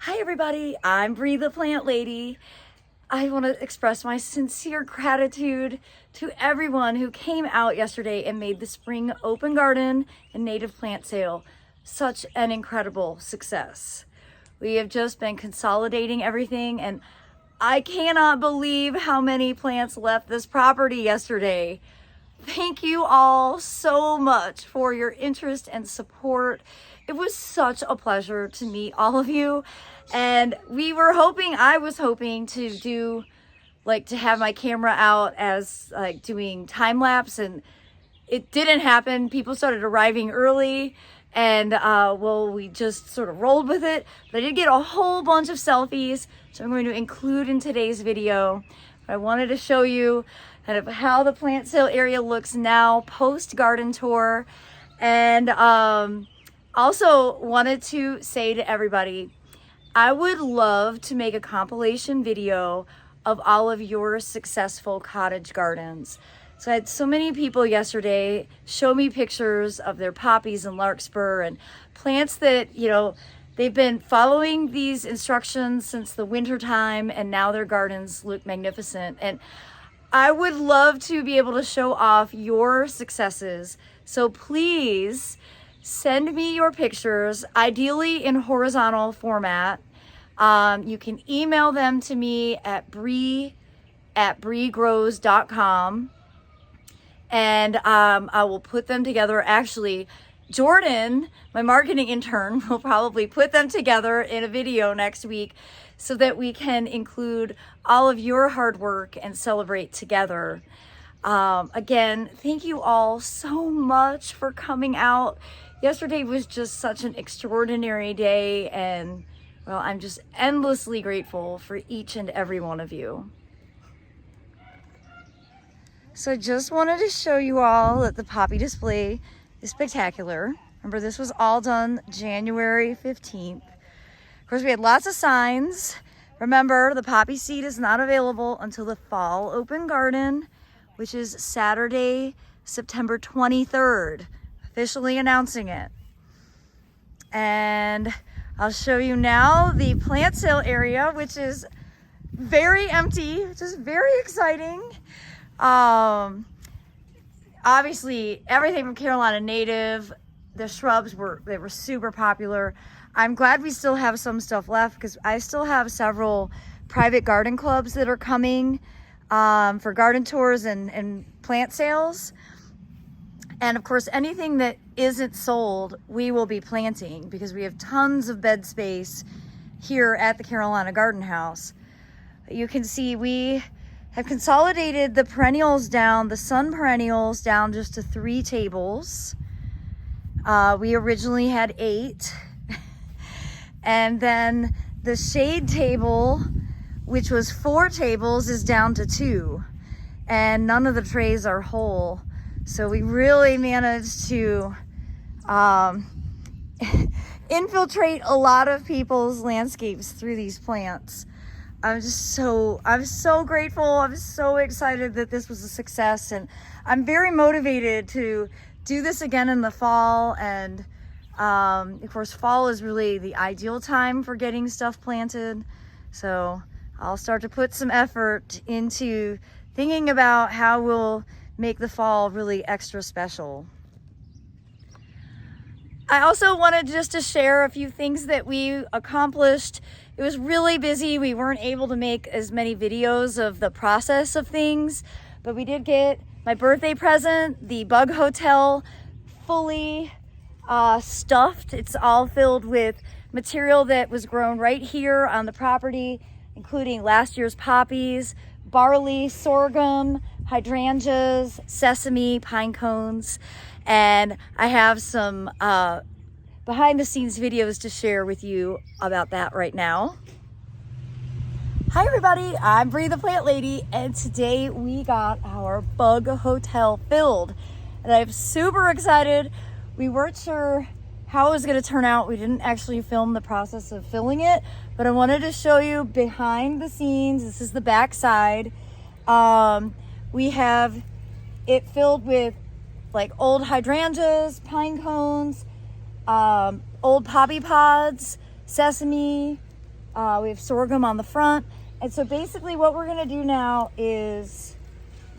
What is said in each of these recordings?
Hi everybody, I'm Brie the Plant Lady. I want to express my sincere gratitude to everyone who came out yesterday and made the spring open garden and native plant sale such an incredible success. We have just been consolidating everything, and I cannot believe how many plants left this property yesterday. Thank you all so much for your interest and support. It was such a pleasure to meet all of you. And I was hoping to do, to have my camera out as doing time lapse, and it didn't happen. People started arriving early, and we just sort of rolled with it. But I did get a whole bunch of selfies, so I'm going to include in today's video. But I wanted to show you kind of how the plant sale area looks now post garden tour. And also wanted to say to everybody, I would love to make a compilation video of all of your successful cottage gardens. So I had so many people yesterday show me pictures of their poppies and larkspur and plants that, they've been following these instructions since the winter time, and now their gardens look magnificent. And I would love to be able to show off your successes. So please send me your pictures, ideally in horizontal format. You can email them to me at brie@briegrows.com, and I will put them together. Actually, Jordan, my marketing intern, will probably put them together in a video next week so that we can include all of your hard work and celebrate together. Again, thank you all so much for coming out. Yesterday was just such an extraordinary day, and well, I'm just endlessly grateful for each and every one of you. So I just wanted to show you all that the poppy display is spectacular. Remember, this was all done January 15th. Of course, we had lots of signs. Remember, the poppy seed is not available until the fall open garden, which is Saturday, September 23rd, officially announcing it. And I'll show you now the plant sale area, which is very empty, which is very exciting. Obviously, everything from Carolina native, the shrubs were super popular. I'm glad we still have some stuff left, because I still have several private garden clubs that are coming for garden tours and plant sales. And of course, anything that isn't sold, we will be planting, because we have tons of bed space here at the Carolina Garden House. You can see we have consolidated the perennials down, the sun perennials down just to 3 tables. We originally had 8. And then the shade table, which was 4 tables, is down to 2. And none of the trays are whole. So we really managed to infiltrate a lot of people's landscapes through these plants. I'm so grateful. I'm so excited that this was a success, and I'm very motivated to do this again in the fall. And of course, fall is really the ideal time for getting stuff planted. So I'll start to put some effort into thinking about how we'll make the fall really extra special. I also wanted just to share a few things that we accomplished. It was really busy. We weren't able to make as many videos of the process of things, but we did get my birthday present, the bug hotel, fully stuffed. It's all filled with material that was grown right here on the property, including last year's poppies, barley, sorghum, hydrangeas, sesame, pine cones. And I have some behind the scenes videos to share with you about that right now. Hi everybody, I'm Brie the Plant Lady, and today we got our bug hotel filled. And I'm super excited. We weren't sure how it was going to turn out. We didn't actually film the process of filling it, but I wanted to show you behind the scenes. This is the back side. We have it filled with old hydrangeas, pine cones, old poppy pods, sesame, We have sorghum on the front. And so basically what we're gonna do now is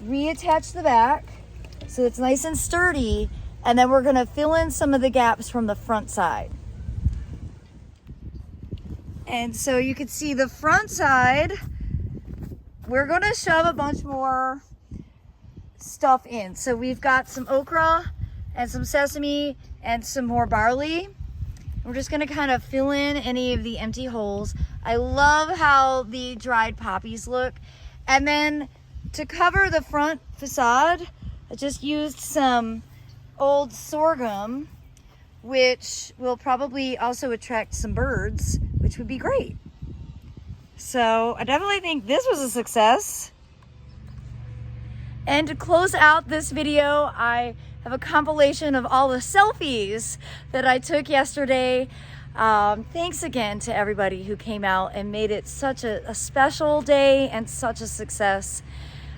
reattach the back so it's nice and sturdy, and then we're gonna fill in some of the gaps from the front side. And so you can see the front side, we're gonna shove a bunch more stuff in. So we've got some okra and some sesame and some more barley. We're just gonna kind of fill in any of the empty holes. I love how the dried poppies look. And then to cover the front facade, I just used some old sorghum, which will probably also attract some birds, which would be great. So I definitely think this was a success. And to close out this video, I have a compilation of all the selfies that I took yesterday. Thanks again to everybody who came out and made it such a special day and such a success.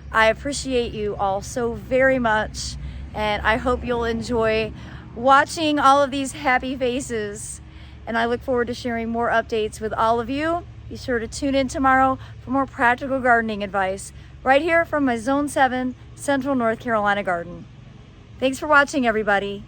I appreciate you all so very much, and I hope you'll enjoy watching all of these happy faces. And I look forward to sharing more updates with all of you. Be sure to tune in tomorrow for more practical gardening advice right here from my Zone 7 Central North Carolina garden. Thanks for watching, everybody.